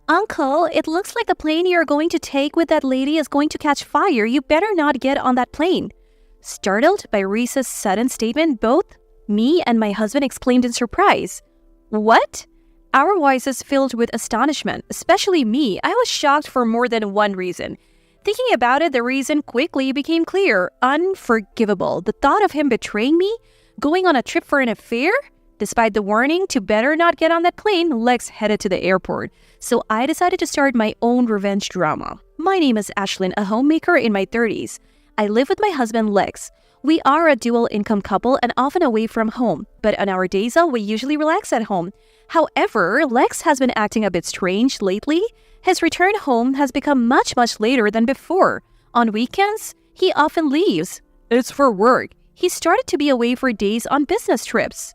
Uncle, it looks like the plane you're going to take with that lady is going to catch fire. You better not get on that plane. Startled by Reese's sudden statement, both me and my husband exclaimed in surprise. What? Our voices filled with astonishment, especially me. I was shocked for more than one reason. Thinking about it, the reason quickly became clear. Unforgivable. The thought of him betraying me? Going on a trip for an affair? Despite the warning to better not get on that plane, Lex headed to the airport. So I decided to start my own revenge drama. My name is Ashlyn, a homemaker in my 30s. I live with my husband, Lex. We are a dual-income couple and often away from home, but on our days off, we usually relax at home. However, Lex has been acting a bit strange lately. His return home has become much later than before. On weekends, he often leaves. It's for work. He started to be away for days on business trips.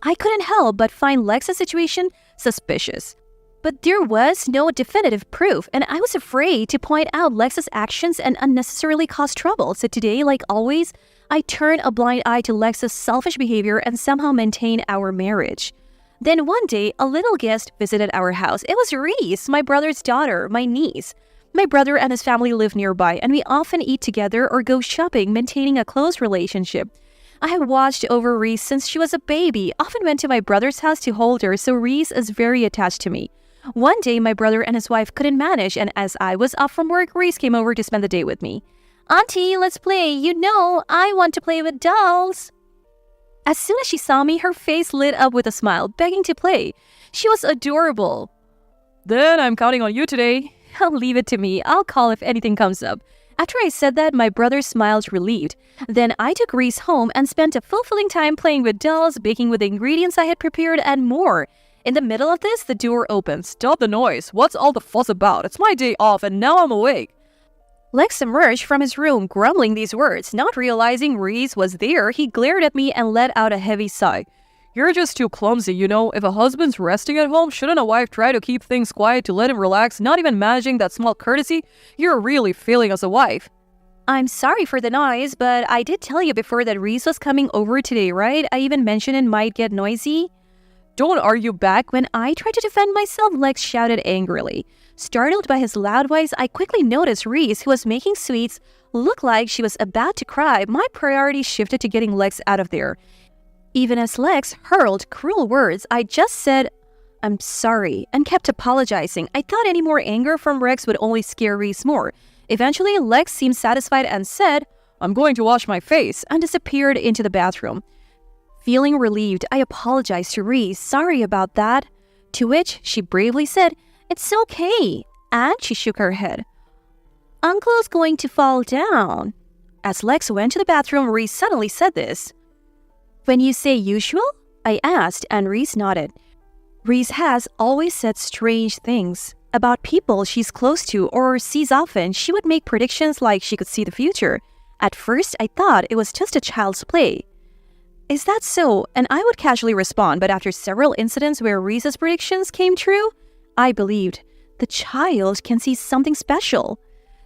I couldn't help but find Lex's situation suspicious. But there was no definitive proof, and I was afraid to point out Lex's actions and unnecessarily cause trouble. So today, like always, I turned a blind eye to Lex's selfish behavior and somehow maintained our marriage. Then one day, a little guest visited our house. It was Reese, my brother's daughter, my niece. My brother and his family live nearby, and we often eat together or go shopping, maintaining a close relationship. I have watched over Reese since she was a baby, often went to my brother's house to hold her, so Reese is very attached to me. One day, my brother and his wife couldn't manage, and as I was off from work, Reese came over to spend the day with me. Auntie, let's play. You know, I want to play with dolls. As soon as she saw me, her face lit up with a smile, begging to play. She was adorable. Then I'm counting on you today. Leave it to me. I'll call if anything comes up. After I said that, my brother smiled relieved. Then I took Reese home and spent a fulfilling time playing with dolls, baking with the ingredients I had prepared, and more. In the middle of this, the door opens. Stop the noise. What's all the fuss about? It's my day off and now I'm awake. Lex emerged from his room, grumbling these words. Not realizing Reese was there, he glared at me and let out a heavy sigh. You're just too clumsy, you know. If a husband's resting at home, shouldn't a wife try to keep things quiet to let him relax, not even managing that small courtesy? You're really failing as a wife. I'm sorry for the noise, but I did tell you before that Reese was coming over today, right? I even mentioned it might get noisy. Don't argue back. When I tried to defend myself, Lex shouted angrily. Startled by his loud voice, I quickly noticed Reese, who was making sweets, looked like she was about to cry. My priority shifted to getting Lex out of there. Even as Lex hurled cruel words, I just said, I'm sorry, and kept apologizing. I thought any more anger from Rex would only scare Reese more. Eventually, Lex seemed satisfied and said, I'm going to wash my face, and disappeared into the bathroom. Feeling relieved, I apologized to Reese. Sorry about that. To which she bravely said, It's okay. And she shook her head. Uncle's going to fall down. As Lex went to the bathroom, Reese suddenly said this. When you say usual? I asked, and Reese nodded. Reese has always said strange things about people she's close to or sees often. She would make predictions like she could see the future. At first, I thought it was just a child's play. Is that so? And I would casually respond, but after several incidents where Reese's predictions came true, I believed the child can see something special.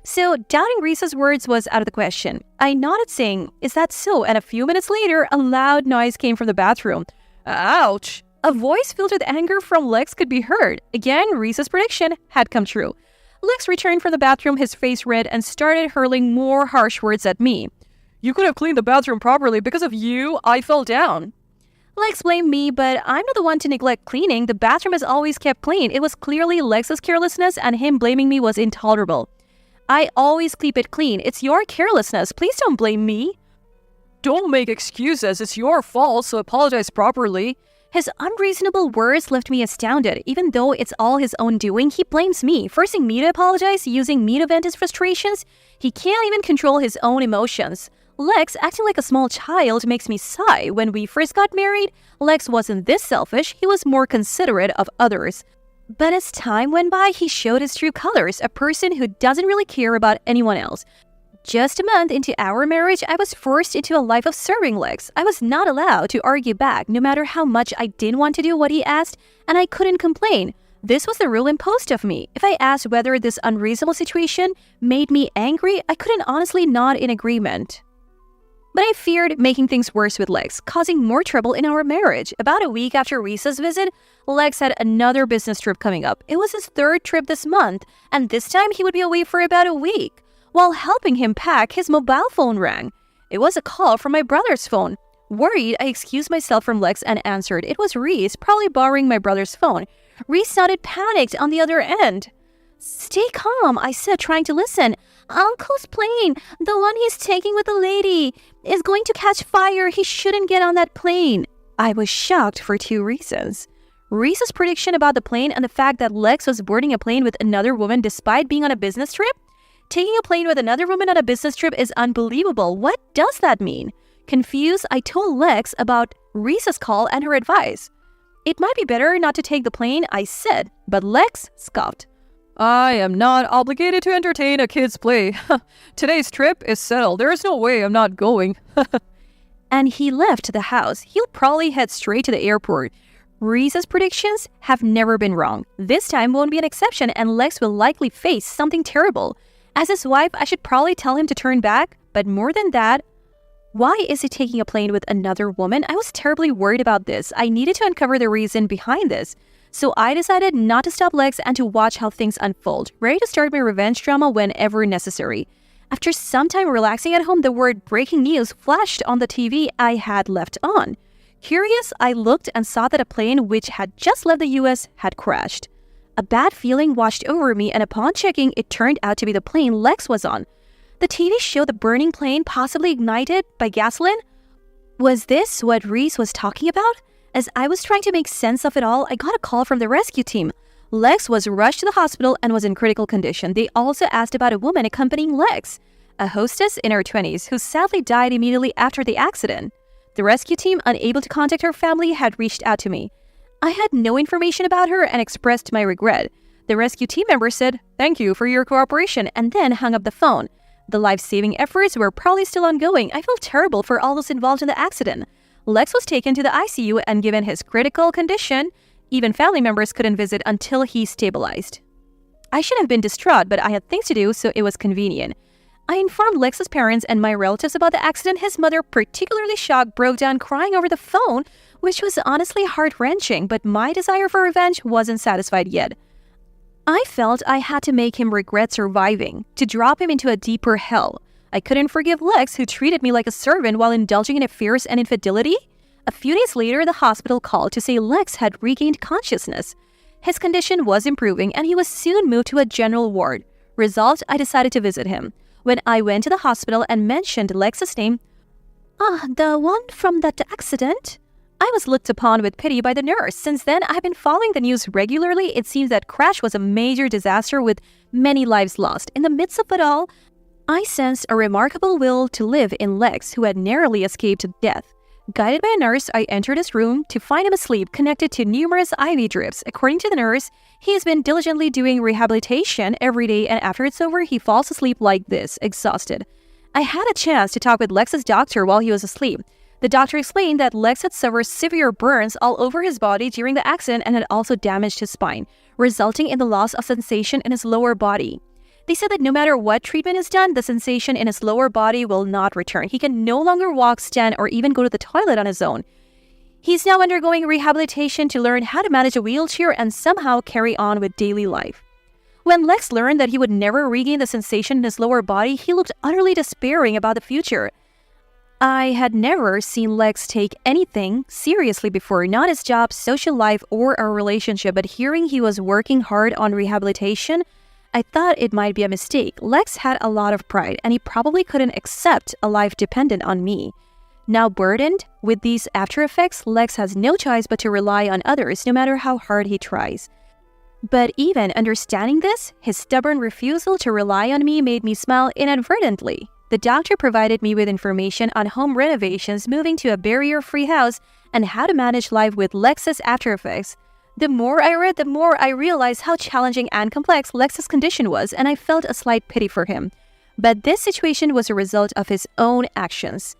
So doubting Reese's words was out of the question. I nodded saying, is that so? And a few minutes later, a loud noise came from the bathroom. Ouch! A voice filled with anger from Lex could be heard. Again, Reese's prediction had come true. Lex returned from the bathroom, his face red, and started hurling more harsh words at me. You could have cleaned the bathroom properly. Because of you, I fell down. Lex blamed me, but I'm not the one to neglect cleaning. The bathroom is always kept clean. It was clearly Lex's carelessness, and him blaming me was intolerable. I always keep it clean. It's your carelessness. Please don't blame me. Don't make excuses. It's your fault, so apologize properly. His unreasonable words left me astounded. Even though it's all his own doing, he blames me, forcing me to apologize, using me to vent his frustrations. He can't even control his own emotions. Lex, acting like a small child, makes me sigh. When we first got married, Lex wasn't this selfish. He was more considerate of others. But as time went by, he showed his true colors, a person who doesn't really care about anyone else. Just a month into our marriage, I was forced into a life of serving Lex. I was not allowed to argue back, no matter how much I didn't want to do what he asked, and I couldn't complain. This was the rule imposed of me. If I asked whether this unreasonable situation made me angry, I couldn't honestly nod in agreement. But I feared making things worse with Lex, causing more trouble in our marriage. About a week after Risa's visit, Lex had another business trip coming up. It was his third trip this month, and this time he would be away for about a week. While helping him pack, his mobile phone rang. It was a call from my brother's phone. Worried, I excused myself from Lex and answered. It was Reese, probably borrowing my brother's phone. Reese sounded panicked on the other end. "Stay calm," I said, trying to listen. "Uncle's plane, the one he's taking with the lady, is going to catch fire. He shouldn't get on that plane." I was shocked for two reasons. Reese's prediction about the plane and the fact that Lex was boarding a plane with another woman despite being on a business trip? Taking a plane with another woman on a business trip is unbelievable. What does that mean? Confused, I told Lex about Reese's call and her advice. "It might be better not to take the plane," I said, but Lex scoffed. "I am not obligated to entertain a kid's play. Today's trip is settled. There is no way I'm not going." And he left the house. He'll probably head straight to the airport. Reese's predictions have never been wrong. This time won't be an exception, and Lex will likely face something terrible. As his wife, I should probably tell him to turn back, but more than that, why is he taking a plane with another woman? I was terribly worried about this. I needed to uncover the reason behind this. So I decided not to stop Lex and to watch how things unfold, ready to start my revenge drama whenever necessary. After some time relaxing at home, the word breaking news flashed on the TV I had left on. Curious, I looked and saw that a plane which had just left the US had crashed. A bad feeling washed over me, and upon checking, it turned out to be the plane Lex was on. The TV showed the burning plane, possibly ignited by gasoline. Was this what Reese was talking about? As I was trying to make sense of it all, I got a call from the rescue team. Lex was rushed to the hospital and was in critical condition. They also asked about a woman accompanying Lex, a hostess in her 20s, who sadly died immediately after the accident. The rescue team, unable to contact her family, had reached out to me. I had no information about her and expressed my regret. The rescue team member said, "Thank you for your cooperation," and then hung up the phone. The life-saving efforts were probably still ongoing. I felt terrible for all those involved in the accident. Lex was taken to the ICU, and given his critical condition, even family members couldn't visit until he stabilized. I should have been distraught, but I had things to do, so it was convenient. I informed Lex's parents and my relatives about the accident. His mother, particularly shocked, broke down crying over the phone, which was honestly heart-wrenching, but my desire for revenge wasn't satisfied yet. I felt I had to make him regret surviving, to drop him into a deeper hell. I couldn't forgive Lex, who treated me like a servant while indulging in affairs and infidelity. A few days later, the hospital called to say Lex had regained consciousness. His condition was improving, and he was soon moved to a general ward. Resolved, I decided to visit him. When I went to the hospital and mentioned Lex's name, "The one from that accident?" I was looked upon with pity by the nurse. Since then, I've been following the news regularly. It seems that crash was a major disaster with many lives lost. In the midst of it all, I sensed a remarkable will to live in Lex, who had narrowly escaped death. Guided by a nurse, I entered his room to find him asleep, connected to numerous IV drips. According to the nurse, he has been diligently doing rehabilitation every day, and after it's over, he falls asleep like this, exhausted. I had a chance to talk with Lex's doctor while he was asleep. The doctor explained that Lex had suffered severe burns all over his body during the accident and had also damaged his spine, resulting in the loss of sensation in his lower body. They said that no matter what treatment is done, the sensation in his lower body will not return. He can no longer walk, stand, or even go to the toilet on his own. He's now undergoing rehabilitation to learn how to manage a wheelchair and somehow carry on with daily life. When Lex learned that he would never regain the sensation in his lower body, he looked utterly despairing about the future. I had never seen Lex take anything seriously before, not his job, social life, or our relationship, but hearing he was working hard on rehabilitation, I thought it might be a mistake. Lex had a lot of pride, and he probably couldn't accept a life dependent on me. Now burdened with these after effects, Lex has no choice but to rely on others, no matter how hard he tries. But even understanding this, his stubborn refusal to rely on me made me smile inadvertently. The doctor provided me with information on home renovations, moving to a barrier-free house, and how to manage life with Lex's after effects. The more I read, the more I realized how challenging and complex Lex's condition was, and I felt a slight pity for him. But this situation was a result of his own actions.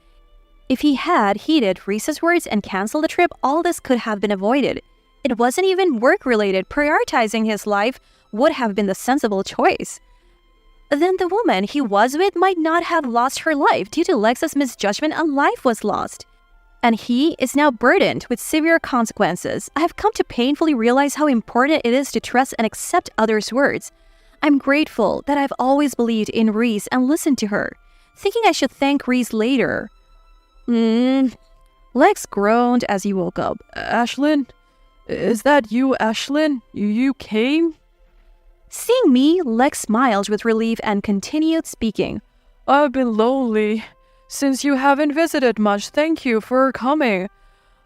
If he had heeded Reese's words and canceled the trip, all this could have been avoided. It wasn't even work-related. Prioritizing his life would have been the sensible choice. then the woman he was with might not have lost her life. Due to Lex's misjudgment, a life was lost. And he is now burdened with severe consequences. I have come to painfully realize how important it is to trust and accept others' words. I'm grateful that I've always believed in Reese and listened to her, thinking I should thank Reese later. Lex groaned as he woke up. Ashlyn? Is that you, Ashlyn? You came? Seeing me, Lex smiled with relief and continued speaking. I've been lonely. Since you haven't visited much, thank you for coming.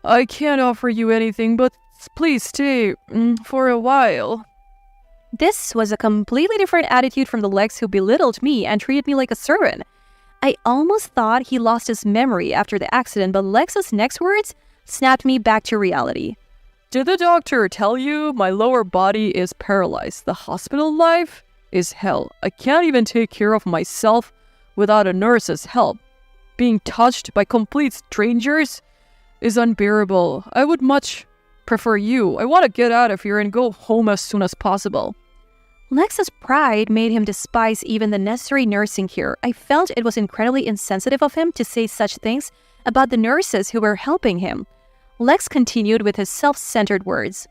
I can't offer you anything, but please stay for a while. This was a completely different attitude from the Lex who belittled me and treated me like a servant. I almost thought he lost his memory after the accident, but Lex's next words snapped me back to reality. Did the doctor tell you my lower body is paralyzed? The hospital life is hell. I can't even take care of myself without a nurse's help. Being touched by complete strangers is unbearable. I would much prefer you. I want to get out of here and go home as soon as possible. Lex's pride made him despise even the necessary nursing care. I felt it was incredibly insensitive of him to say such things about the nurses who were helping him. Lex continued with his self-centered words.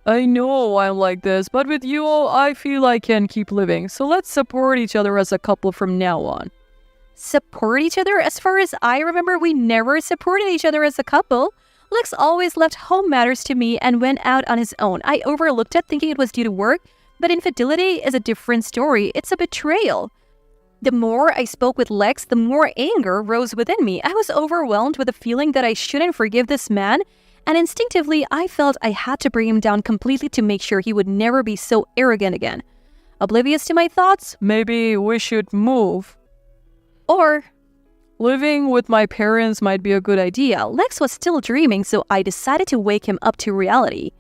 I know I'm like this, but with you, I feel I can keep living. So let's support each other as a couple from now on. Support each other? As far as I remember, we never supported each other as a couple. Lex always left home matters to me and went out on his own. I overlooked it thinking it was due to work, but infidelity is a different story. It's a betrayal. The more I spoke with Lex, the more anger rose within me. I was overwhelmed with the feeling that I shouldn't forgive this man, and instinctively I felt I had to bring him down completely to make sure he would never be so arrogant again. Oblivious to my thoughts, maybe we should move. Or living with my parents might be a good idea. Lex was still dreaming, so I decided to wake him up to reality.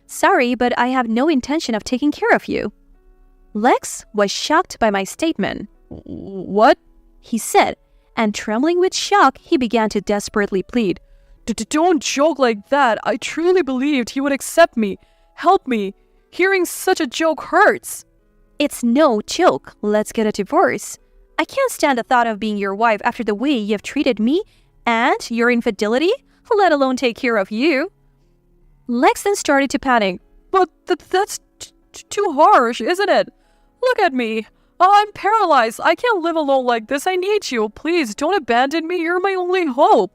Sorry, but I have no intention of taking care of you. Lex was shocked by my statement. What? He said, and trembling with shock, he began to desperately plead. Don't joke like that. I truly believed he would accept me, help me. Hearing such a joke hurts. It's no joke. Let's get a divorce. I can't stand the thought of being your wife after the way you have treated me and your infidelity, let alone take care of you. Lex then started to panic. But that's too harsh, isn't it? Look at me. I'm paralyzed. I can't live alone like this. I need you. Please don't abandon me. You're my only hope.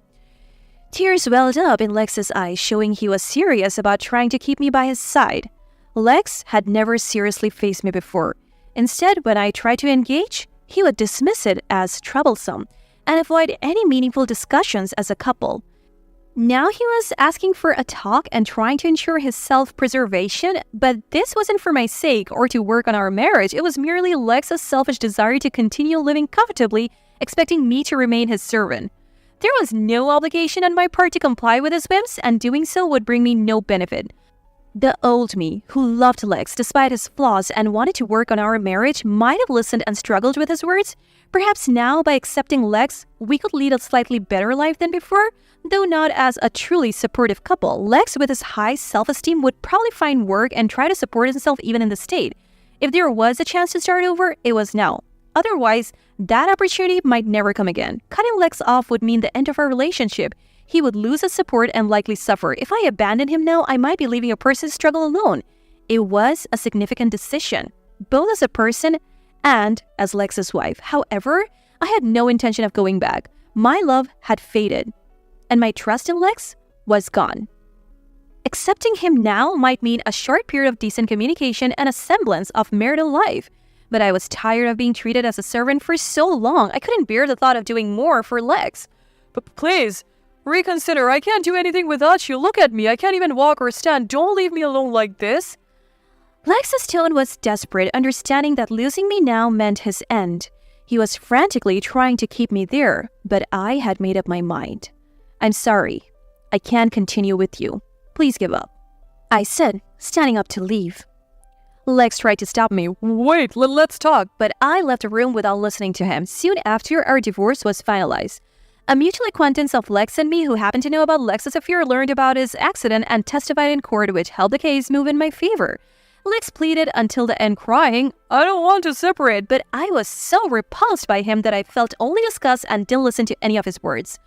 Tears welled up in Lex's eyes, showing he was serious about trying to keep me by his side. Lex had never seriously faced me before. Instead, when I tried to engage, he would dismiss it as troublesome and avoid any meaningful discussions as a couple. Now he was asking for a talk and trying to ensure his self-preservation, but this wasn't for my sake or to work on our marriage. It was merely Lex's selfish desire to continue living comfortably, expecting me to remain his servant. There was no obligation on my part to comply with his whims, and doing so would bring me no benefit. The old me, who loved Lex despite his flaws and wanted to work on our marriage, might have listened and struggled with his words. Perhaps now, by accepting Lex, we could lead a slightly better life than before, though not as a truly supportive couple. Lex, with his high self-esteem, would probably find work and try to support himself even in the state. If there was a chance to start over, it was now. Otherwise, that opportunity might never come again. Cutting Lex off would mean the end of our relationship. He would lose his support and likely suffer. If I abandoned him now, I might be leaving a person to struggle alone. It was a significant decision, both as a person and as Lex's wife. However, I had no intention of going back. My love had faded, and my trust in Lex was gone. Accepting him now might mean a short period of decent communication and a semblance of marital life. But I was tired of being treated as a servant for so long. I couldn't bear the thought of doing more for Lex. But please, reconsider. I can't do anything without you. Look at me. I can't even walk or stand. Don't leave me alone like this. Lex's tone was desperate, understanding that losing me now meant his end. He was frantically trying to keep me there, but I had made up my mind. I'm sorry. I can't continue with you. Please give up, I said, standing up to leave. Lex tried to stop me. Wait, let's talk. But I left the room without listening to him. Soon after, our divorce was finalized. A mutual acquaintance of Lex and me who happened to know about Lex's affair learned about his accident and testified in court, which helped the case move in my favor. Lex pleaded until the end, crying, I don't want to separate. but I was so repulsed by him that I felt only disgust and didn't listen to any of his words.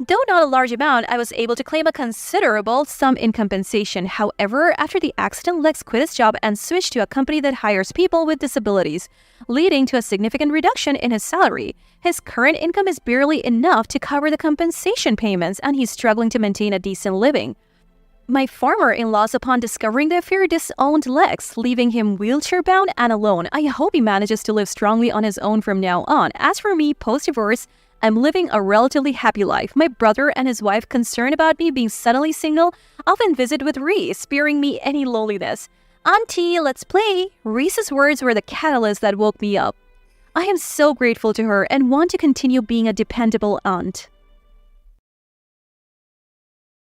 Though not a large amount, I was able to claim a considerable sum in compensation. However, after the accident, Lex quit his job and switched to a company that hires people with disabilities, leading to a significant reduction in his salary. His current income is barely enough to cover the compensation payments, and he's struggling to maintain a decent living. My former in-laws, upon discovering the affair, disowned Lex, leaving him wheelchair-bound and alone. I hope he manages to live strongly on his own from now on. As for me, post-divorce, I'm living a relatively happy life. My brother and his wife, concerned about me being suddenly single, often visit with Reese, sparing me any loneliness. Auntie, let's play! Reese's words were the catalyst that woke me up. I am so grateful to her and want to continue being a dependable aunt.